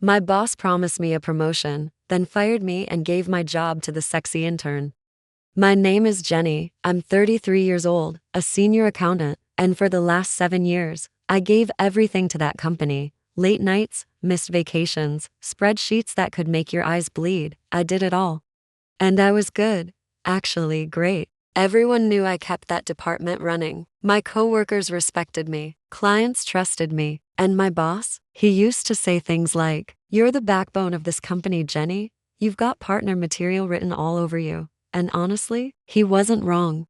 My boss promised me a promotion, then fired me and gave my job to the sexy intern. My name is Jenny, I'm 33 years old, a senior accountant, and for the last 7 years, I gave everything to that company. Late nights, missed vacations, spreadsheets that could make your eyes bleed, I did it all. And I was good. Actually, great. Everyone knew I kept that department running. My coworkers respected me, clients trusted me, and my boss, he used to say things like, "You're the backbone of this company, Jenny. You've got partner material written all over you." And honestly, he wasn't wrong.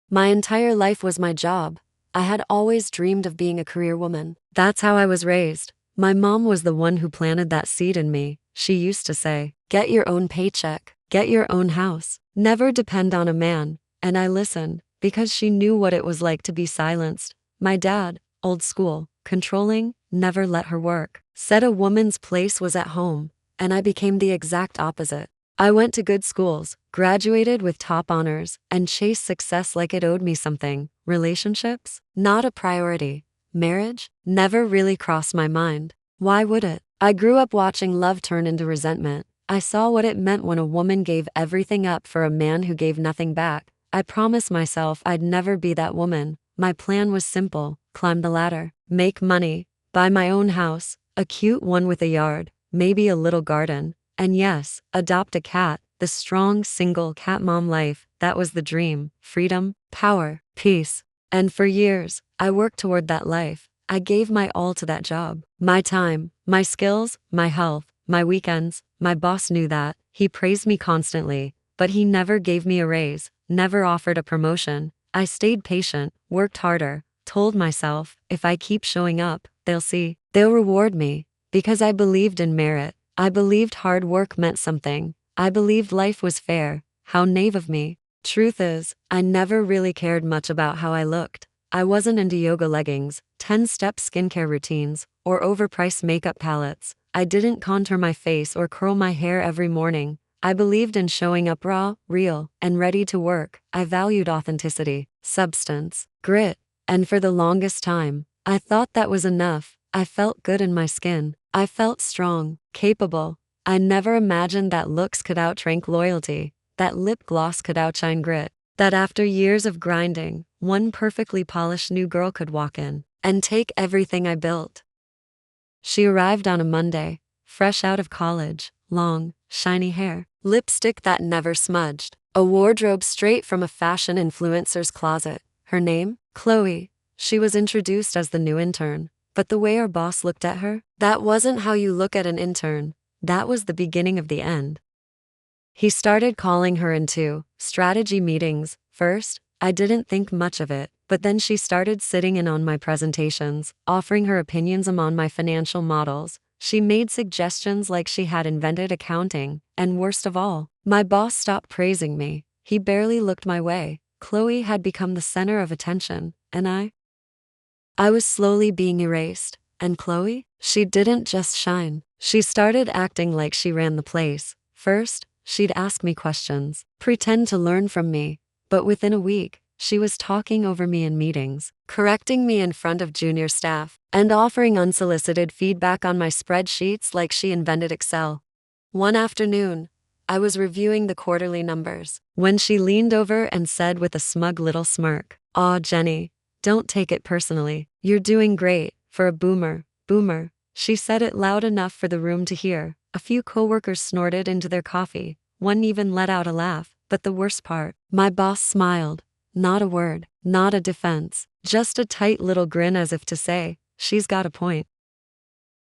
My entire life was my job. I had always dreamed of being a career woman. That's how I was raised. My mom was the one who planted that seed in me. She used to say, "Get your own paycheck, get your own house, never depend on a man." And I listened, because she knew what it was like to be silenced. My dad, old school, controlling, never let her work, said a woman's place was at home, and I became the exact opposite. I went to good schools, graduated with top honors, and chased success like it owed me something. Relationships? Not a priority. Marriage? Never really crossed my mind. Why would it? I grew up watching love turn into resentment. I saw what it meant when a woman gave everything up for a man who gave nothing back. I promised myself I'd never be that woman. My plan was simple: climb the ladder, make money, buy my own house, a cute one with a yard, maybe a little garden, and yes, adopt a cat. The strong, single cat mom life, that was the dream. Freedom, power, peace. And for years, I worked toward that life. I gave my all to that job. My time, my skills, my health, my weekends. My boss knew that. He praised me constantly, but he never gave me a raise, never offered a promotion. I stayed patient, worked harder, told myself, if I keep showing up, they'll see. They'll reward me. Because I believed in merit. I believed hard work meant something. I believed life was fair. How naive of me. Truth is, I never really cared much about how I looked. I wasn't into yoga leggings, 10-step skincare routines, or overpriced makeup palettes. I didn't contour my face or curl my hair every morning. I believed in showing up raw, real, and ready to work. I valued authenticity, substance, grit, and for the longest time, I thought that was enough. I felt good in my skin. I felt strong, capable. I never imagined that looks could outrank loyalty, that lip gloss could outshine grit, that after years of grinding, one perfectly polished new girl could walk in and take everything I built. She arrived on a Monday, fresh out of college, long, shiny hair, lipstick that never smudged, a wardrobe straight from a fashion influencer's closet. Her name? Chloe. She was introduced as the new intern. But the way our boss looked at her, that wasn't how you look at an intern. That was the beginning of the end. He started calling her into strategy meetings. First, I didn't think much of it, but then she started sitting in on my presentations, offering her opinions on my financial models. She made suggestions like she had invented accounting, and worst of all, my boss stopped praising me. He barely looked my way. Chloe had become the center of attention, and I was slowly being erased. And Chloe? She didn't just shine. She started acting like she ran the place. First, she'd ask me questions, pretend to learn from me. But within a week, she was talking over me in meetings, correcting me in front of junior staff, and offering unsolicited feedback on my spreadsheets like she invented Excel. One afternoon, I was reviewing the quarterly numbers when she leaned over and said with a smug little smirk, "Aw, Jenny, don't take it personally. You're doing great, for a boomer." Boomer. She said it loud enough for the room to hear. A few coworkers snorted into their coffee. One even let out a laugh. But the worst part, my boss smiled. Not a word, not a defense, just a tight little grin as if to say, she's got a point.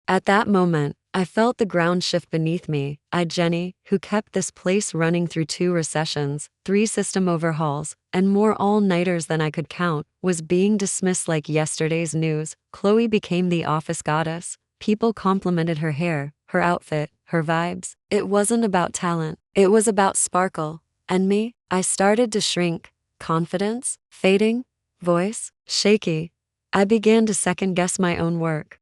At that moment, I felt the ground shift beneath me. Jenny, who kept this place running through 2 recessions, 3 system overhauls, and more all-nighters than I could count, was being dismissed like yesterday's news. Chloe became the office goddess. People complimented her hair, her outfit, her vibes. It wasn't about talent. It was about sparkle. And me? I started to shrink. Confidence? Fading? Voice? Shaky. I began to second-guess my own work.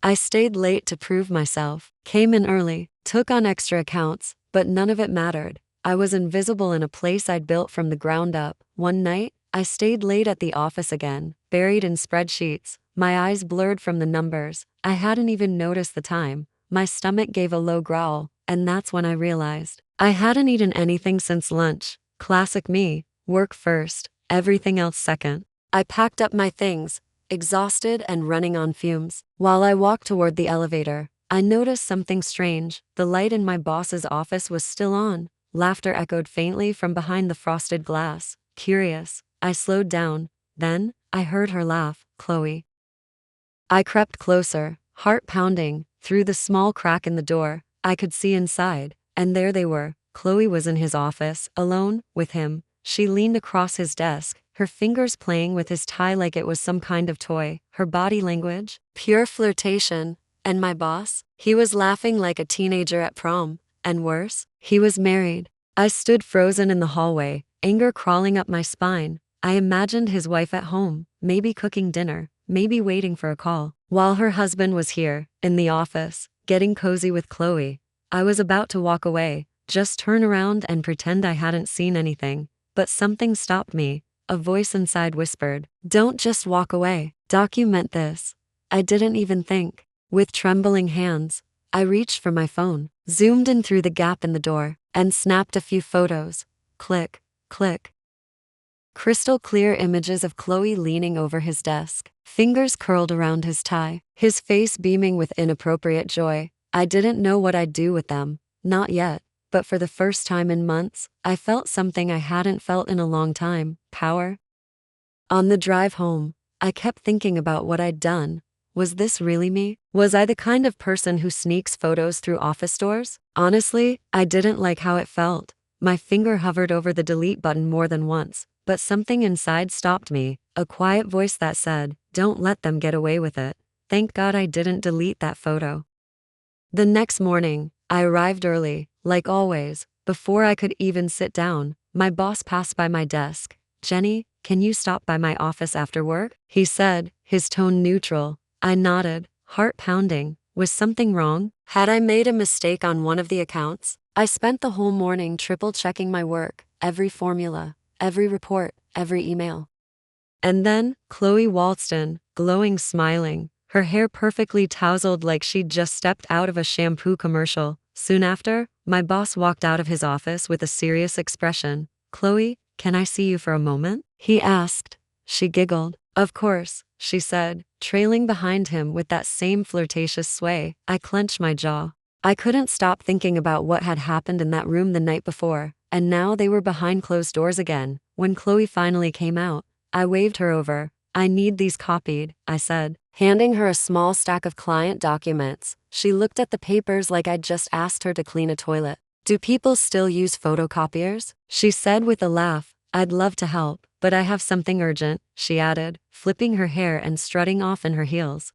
I stayed late to prove myself, came in early, took on extra accounts, but none of it mattered. I was invisible in a place I'd built from the ground up. One night, I stayed late at the office again, buried in spreadsheets, my eyes blurred from the numbers. I hadn't even noticed the time. my stomach gave a low growl, and that's when I realized I hadn't eaten anything since lunch. Classic me, work first, everything else second. I packed up my things, exhausted and running on fumes. While I walked toward the elevator, I noticed something strange. The light in my boss's office was still on. Laughter echoed faintly from behind the frosted glass. Curious, I slowed down. Then, I heard her laugh, Chloe. I crept closer, heart pounding. Through the small crack in the door, I could see inside, and there they were. Chloe was in his office, alone, with him. She leaned across his desk, her fingers playing with his tie like it was some kind of toy. Her body language, pure flirtation. And my boss? He was laughing like a teenager at prom. And worse, he was married. I stood frozen in the hallway, anger crawling up my spine. I imagined his wife at home, maybe cooking dinner, maybe waiting for a call, while her husband was here, in the office, getting cozy with Chloe. I was about to walk away, just turn around and pretend I hadn't seen anything. But something stopped me. A voice inside whispered, "Don't just walk away. Document this." I didn't even think. With trembling hands, I reached for my phone, zoomed in through the gap in the door, and snapped a few photos. Click, click. Crystal clear images of Chloe leaning over his desk, fingers curled around his tie, his face beaming with inappropriate joy. I didn't know what I'd do with them, not yet, but for the first time in months, I felt something I hadn't felt in a long time, power. On the drive home, I kept thinking about what I'd done. Was this really me? Was I the kind of person who sneaks photos through office doors? Honestly, I didn't like how it felt. My finger hovered over the delete button more than once, but something inside stopped me, a quiet voice that said, "Don't let them get away with it." Thank God I didn't delete that photo. The next morning, I arrived early, like always. Before I could even sit down, my boss passed by my desk. "Jenny, can you stop by my office after work?" he said, his tone neutral. I nodded, heart pounding. Was something wrong? Had I made a mistake on one of the accounts? I spent the whole morning triple checking my work, every formula, every report, every email. And then, Chloe waltzed in, glowing, smiling, her hair perfectly tousled like she'd just stepped out of a shampoo commercial. Soon after, my boss walked out of his office with a serious expression. "Chloe, can I see you for a moment?" he asked. She giggled. "Of course," she said, trailing behind him with that same flirtatious sway. I clenched my jaw. I couldn't stop thinking about what had happened in that room the night before, and now they were behind closed doors again. When Chloe finally came out, I waved her over. "I need these copied," I said, handing her a small stack of client documents. She looked at the papers like I'd just asked her to clean a toilet. "Do people still use photocopiers?" she said with a laugh. "I'd love to help, but I have something urgent," she added, flipping her hair and strutting off in her heels.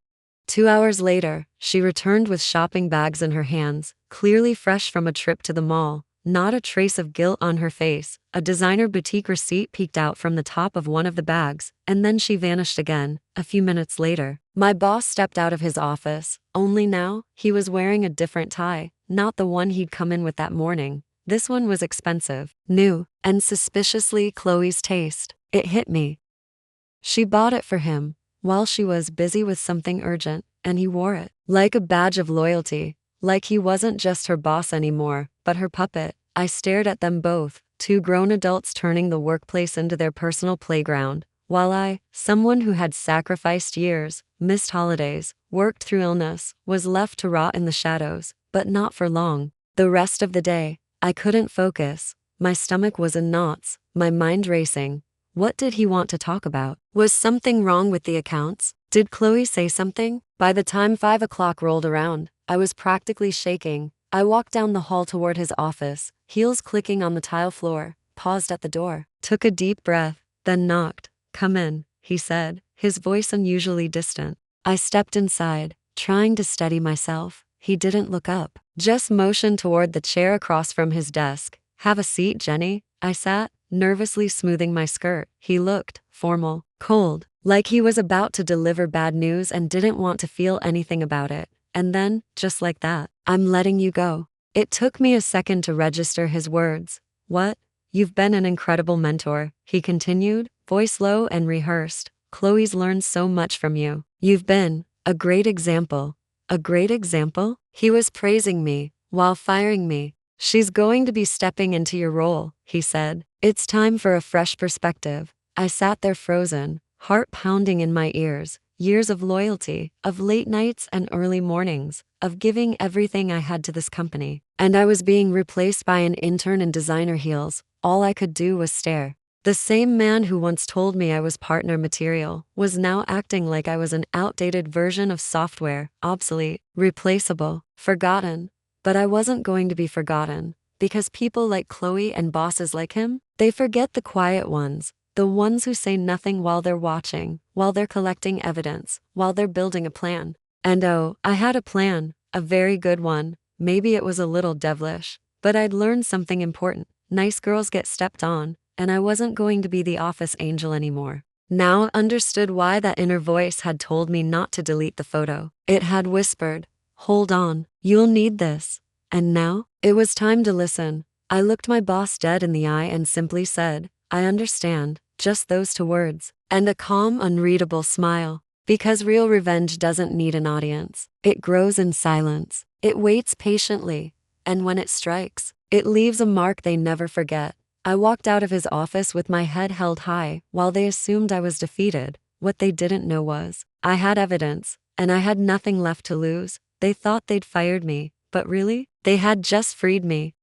2 hours later, she returned with shopping bags in her hands, clearly fresh from a trip to the mall. Not a trace of guilt on her face. A designer boutique receipt peeked out from the top of one of the bags, and then she vanished again. A few minutes later, my boss stepped out of his office, only now, he was wearing a different tie, not the one he'd come in with that morning. This one was expensive, new, and suspiciously Chloe's taste. It hit me. She bought it for him, while she was busy with something urgent, and he wore it. Like a badge of loyalty. Like he wasn't just her boss anymore, but her puppet. I stared at them both, two grown adults turning the workplace into their personal playground, while I, someone who had sacrificed years, missed holidays, worked through illness, was left to rot in the shadows, but not for long. The rest of the day, I couldn't focus. My stomach was in knots, my mind racing. What did he want to talk about? Was something wrong with the accounts? Did Chloe say something? By the time 5 o'clock rolled around, I was practically shaking. I walked down the hall toward his office, heels clicking on the tile floor, paused at the door, took a deep breath, then knocked. "Come in," he said, his voice unusually distant. I stepped inside, trying to steady myself. He didn't look up, just motioned toward the chair across from his desk. "Have a seat, Jenny." I sat, nervously smoothing my skirt. He looked formal, cold, like he was about to deliver bad news and didn't want to feel anything about it. And then, just like that, "I'm letting you go." It took me a second to register his words. "What? You've been an incredible mentor," he continued, voice low and rehearsed. "Chloe's learned so much from you. You've been a great example. A great example? He was praising me while firing me. She's going to be stepping into your role, he said. It's time for a fresh perspective. I sat there frozen, heart pounding in my ears. Years of loyalty, of late nights and early mornings, of giving everything I had to this company. And I was being replaced by an intern in designer heels. All I could do was stare. The same man who once told me I was partner material was now acting like I was an outdated version of software, obsolete, replaceable, forgotten. But I wasn't going to be forgotten, because people like Chloe and bosses like him, they forget the quiet ones, the ones who say nothing while they're watching, while they're collecting evidence, while they're building a plan. And oh, I had a plan, a very good one. Maybe it was a little devilish, but I'd learned something important. Nice girls get stepped on, and I wasn't going to be the office angel anymore. Now I understood why that inner voice had told me not to delete the photo. It had whispered, "Hold on, you'll need this." And now, it was time to listen. I looked my boss dead in the eye and simply said, "I understand," just those 2 words, and a calm, unreadable smile. Because real revenge doesn't need an audience. It grows in silence. It waits patiently. And when it strikes, it leaves a mark they never forget. I walked out of his office with my head held high while they assumed I was defeated. What they didn't know was, I had evidence, and I had nothing left to lose. They thought they'd fired me, but really, they had just freed me.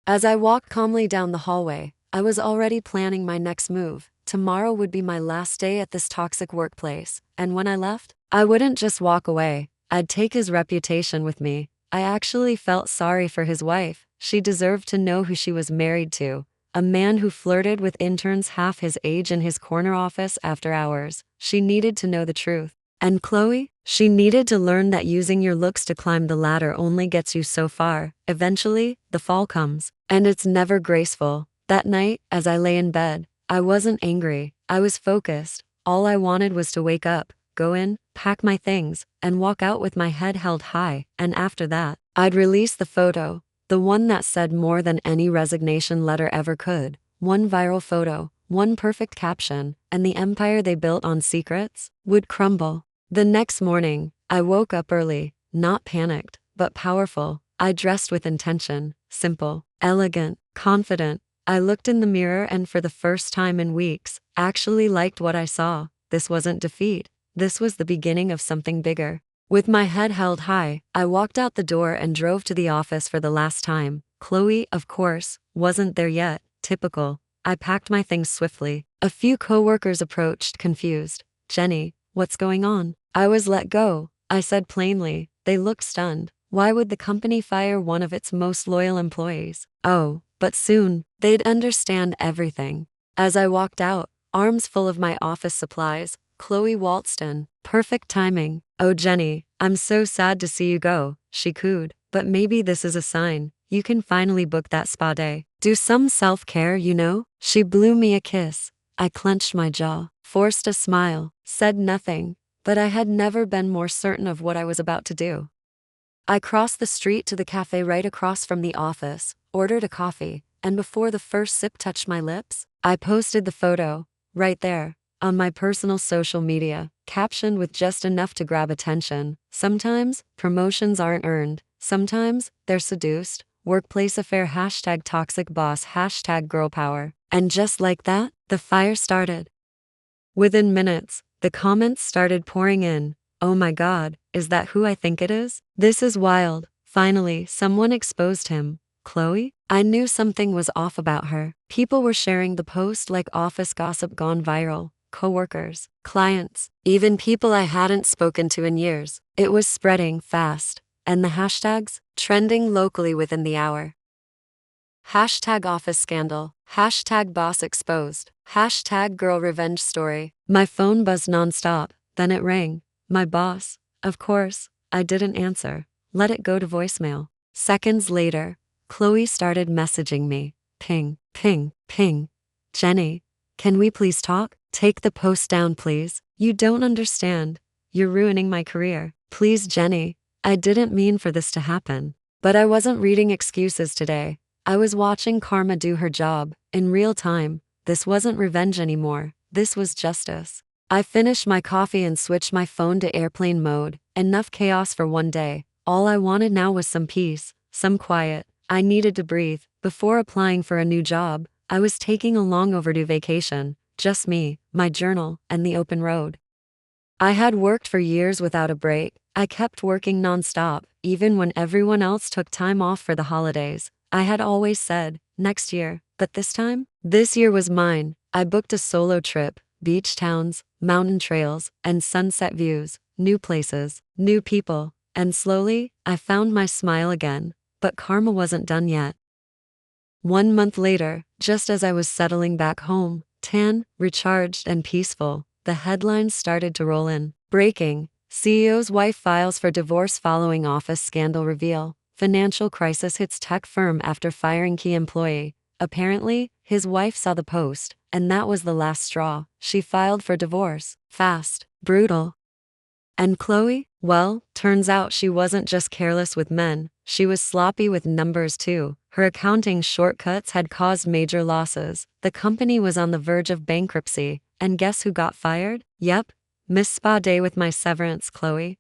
As I walked calmly down the hallway, I was already planning my next move. Tomorrow would be my last day at this toxic workplace, and when I left, I wouldn't just walk away. I'd take his reputation with me. I actually felt sorry for his wife. She deserved to know who she was married to. A man who flirted with interns half his age in his corner office after hours. She needed to know the truth. And Chloe? She needed to learn that using your looks to climb the ladder only gets you so far. Eventually, the fall comes, and it's never graceful. That night, as I lay in bed, I wasn't angry. I was focused. All I wanted was to wake up, go in, pack my things, and walk out with my head held high. And after that, I'd release the photo, the one that said more than any resignation letter ever could. One viral photo, one perfect caption, and the empire they built on secrets would crumble. The next morning, I woke up early, not panicked, but powerful. I dressed with intention, simple, elegant, confident. I looked in the mirror and for the first time in weeks, actually liked what I saw. This wasn't defeat. This was the beginning of something bigger. With my head held high, I walked out the door and drove to the office for the last time. Chloe, of course, wasn't there yet. Typical. I packed my things swiftly. A few coworkers approached, confused. "Jenny, what's going on?" "I was let go," I said plainly. They looked stunned. Why would the company fire one of its most loyal employees? Oh, but soon, they'd understand everything. As I walked out, arms full of my office supplies, Chloe waltzed in. Perfect timing. "Oh, Jenny, I'm so sad to see you go," she cooed. "But maybe this is a sign. You can finally book that spa day. Do some self-care, you know?" She blew me a kiss. I clenched my jaw, forced a smile, said nothing, but I had never been more certain of what I was about to do. I crossed the street to the cafe right across from the office, ordered a coffee, and before the first sip touched my lips, I posted the photo, right there, on my personal social media, captioned with just enough to grab attention. Sometimes, promotions aren't earned. Sometimes, they're seduced. Workplace affair #toxic boss #girl power. And just like that, the fire started. Within minutes, the comments started pouring in. "Oh my God, is that who I think it is? This is wild. Finally, someone exposed him. Chloe?" I knew something was off about her. People were sharing the post like office gossip gone viral. Coworkers, clients, even people I hadn't spoken to in years. It was spreading fast. And the hashtags? Trending locally within the hour. #office scandal. #boss exposed. #girl revenge story. My phone buzzed nonstop. Then it rang. My boss. Of course, I didn't answer. Let it go to voicemail. Seconds later, Chloe started messaging me. Ping, ping, ping. "Jenny, can we please talk? Take the post down, please. You don't understand. You're ruining my career. Please, Jenny. I didn't mean for this to happen." But I wasn't reading excuses today. I was watching karma do her job, in real time. This wasn't revenge anymore. This was justice. I finished my coffee and switched my phone to airplane mode. Enough chaos for one day. All I wanted now was some peace, some quiet. I needed to breathe. Before applying for a new job, I was taking a long overdue vacation. Just me, my journal, and the open road. I had worked for years without a break. I kept working nonstop, even when everyone else took time off for the holidays. I had always said, next year, but this year was mine. I booked a solo trip, beach towns, mountain trails, and sunset views, new places, new people, and slowly, I found my smile again. But karma wasn't done yet. 1 month later, just as I was settling back home, tan, recharged, and peaceful, the headlines started to roll in. Breaking: CEO's wife files for divorce following office scandal reveal. Financial crisis hits tech firm after firing key employee. Apparently, his wife saw the post, and that was the last straw. She filed for divorce. Fast, brutal. And Chloe? Well, turns out she wasn't just careless with men, she was sloppy with numbers too. Her accounting shortcuts had caused major losses. The company was on the verge of bankruptcy, and guess who got fired? Yep, Miss Spa Day with my severance, Chloe.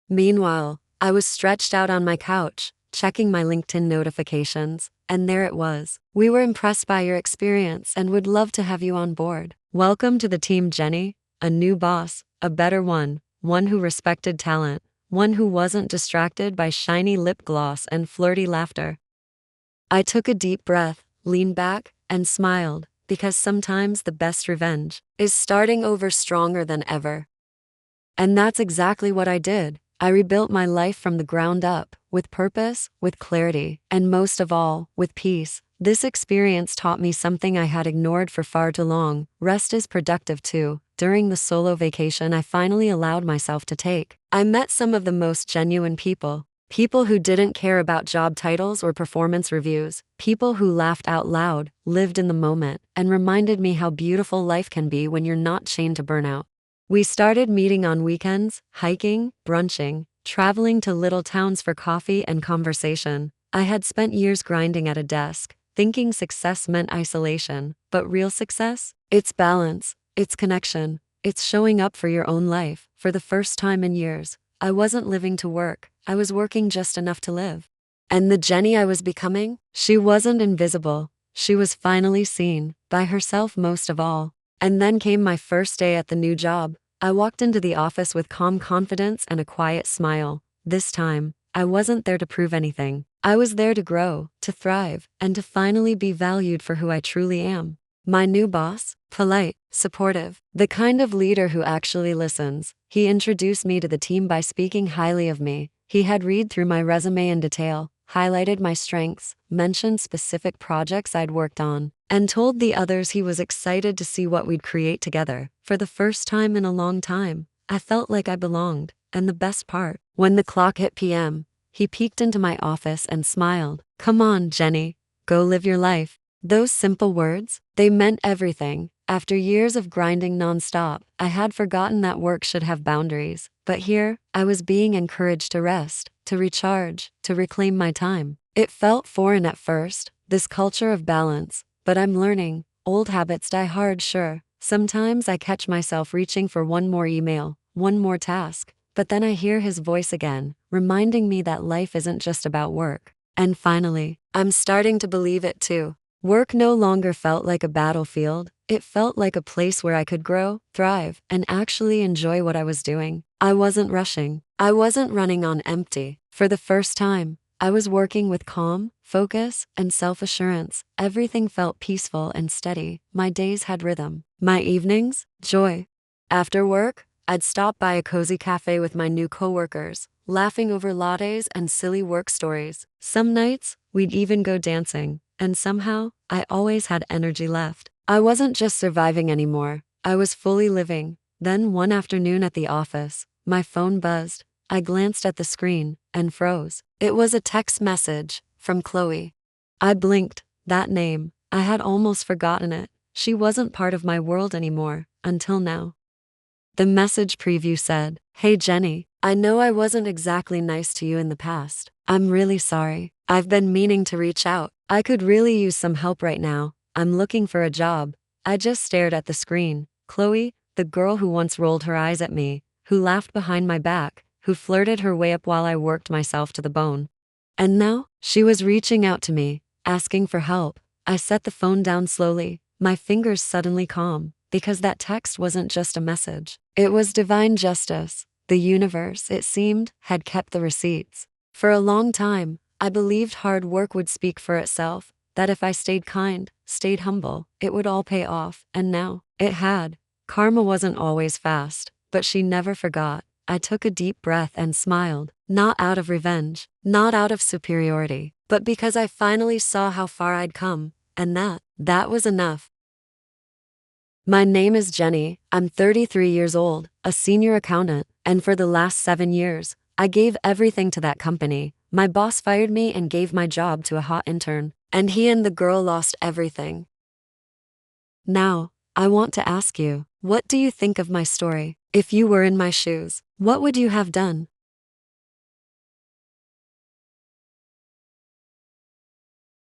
Meanwhile, I was stretched out on my couch, checking my LinkedIn notifications, and there it was. We were impressed by your experience and would love to have you on board. Welcome to the team, Jenny. A new boss, a better one who respected talent, one who wasn't distracted by shiny lip gloss and flirty laughter. I took a deep breath, leaned back, and smiled, because sometimes the best revenge is starting over stronger than ever. And that's exactly what I did. I rebuilt my life from the ground up, with purpose, with clarity, and most of all, with peace. This experience taught me something I had ignored for far too long. Rest is productive too. During the solo vacation I finally allowed myself to take, I met some of the most genuine people. People who didn't care about job titles or performance reviews. People who laughed out loud, lived in the moment, and reminded me how beautiful life can be when you're not chained to burnout. We started meeting on weekends, hiking, brunching, traveling to little towns for coffee and conversation. I had spent years grinding at a desk, thinking success meant isolation, but real success? It's balance, it's connection, it's showing up for your own life. For the first time in years, I wasn't living to work, I was working just enough to live. And the Jenny I was becoming? She wasn't invisible, she was finally seen, by herself most of all. And then came my first day at the new job. I walked into the office with calm confidence and a quiet smile. This time, I wasn't there to prove anything. I was there to grow, to thrive, and to finally be valued for who I truly am. My new boss? Polite, supportive, the kind of leader who actually listens. He introduced me to the team by speaking highly of me. He had read through my resume in detail, highlighted my strengths, mentioned specific projects I'd worked on, and told the others he was excited to see what we'd create together. For the first time in a long time, I felt like I belonged. And the best part, when the clock hit PM, he peeked into my office and smiled. Come on, Jenny, go live your life. Those simple words, they meant everything. After years of grinding nonstop, I had forgotten that work should have boundaries. But here, I was being encouraged to rest, to recharge, to reclaim my time. It felt foreign at first, this culture of balance, but I'm learning. Old habits die hard, sure. Sometimes I catch myself reaching for one more email, one more task, but then I hear his voice again, reminding me that life isn't just about work. And finally, I'm starting to believe it too. Work no longer felt like a battlefield, it felt like a place where I could grow, thrive, and actually enjoy what I was doing. I wasn't rushing. I wasn't running on empty. For the first time, I was working with calm, focus, and self-assurance. Everything felt peaceful and steady. My days had rhythm. My evenings, joy. After work, I'd stop by a cozy cafe with my new coworkers, laughing over lattes and silly work stories. Some nights, we'd even go dancing. And somehow, I always had energy left. I wasn't just surviving anymore, I was fully living. Then one afternoon at the office, my phone buzzed. I glanced at the screen and froze. It was a text message from Chloe. I blinked. That name, I had almost forgotten it. She wasn't part of my world anymore, until now. The message preview said, Hey Jenny, I know I wasn't exactly nice to you in the past. I'm really sorry. I've been meaning to reach out. I could really use some help right now. I'm looking for a job. I just stared at the screen. Chloe, the girl who once rolled her eyes at me, who laughed behind my back, who flirted her way up while I worked myself to the bone. And now, she was reaching out to me, asking for help. I set the phone down slowly, my fingers suddenly calm, because that text wasn't just a message. It was divine justice. The universe, it seemed, had kept the receipts. For a long time, I believed hard work would speak for itself, that if I stayed kind, stayed humble, it would all pay off, and now, it had. Karma wasn't always fast, but she never forgot. I took a deep breath and smiled, not out of revenge, not out of superiority, but because I finally saw how far I'd come, and that was enough. My name is Jenny, I'm 33 years old, a senior accountant, and for the last 7 years, I gave everything to that company. My boss fired me and gave my job to a hot intern, and he and the girl lost everything. Now, I want to ask you, what do you think of my story? If you were in my shoes, what would you have done?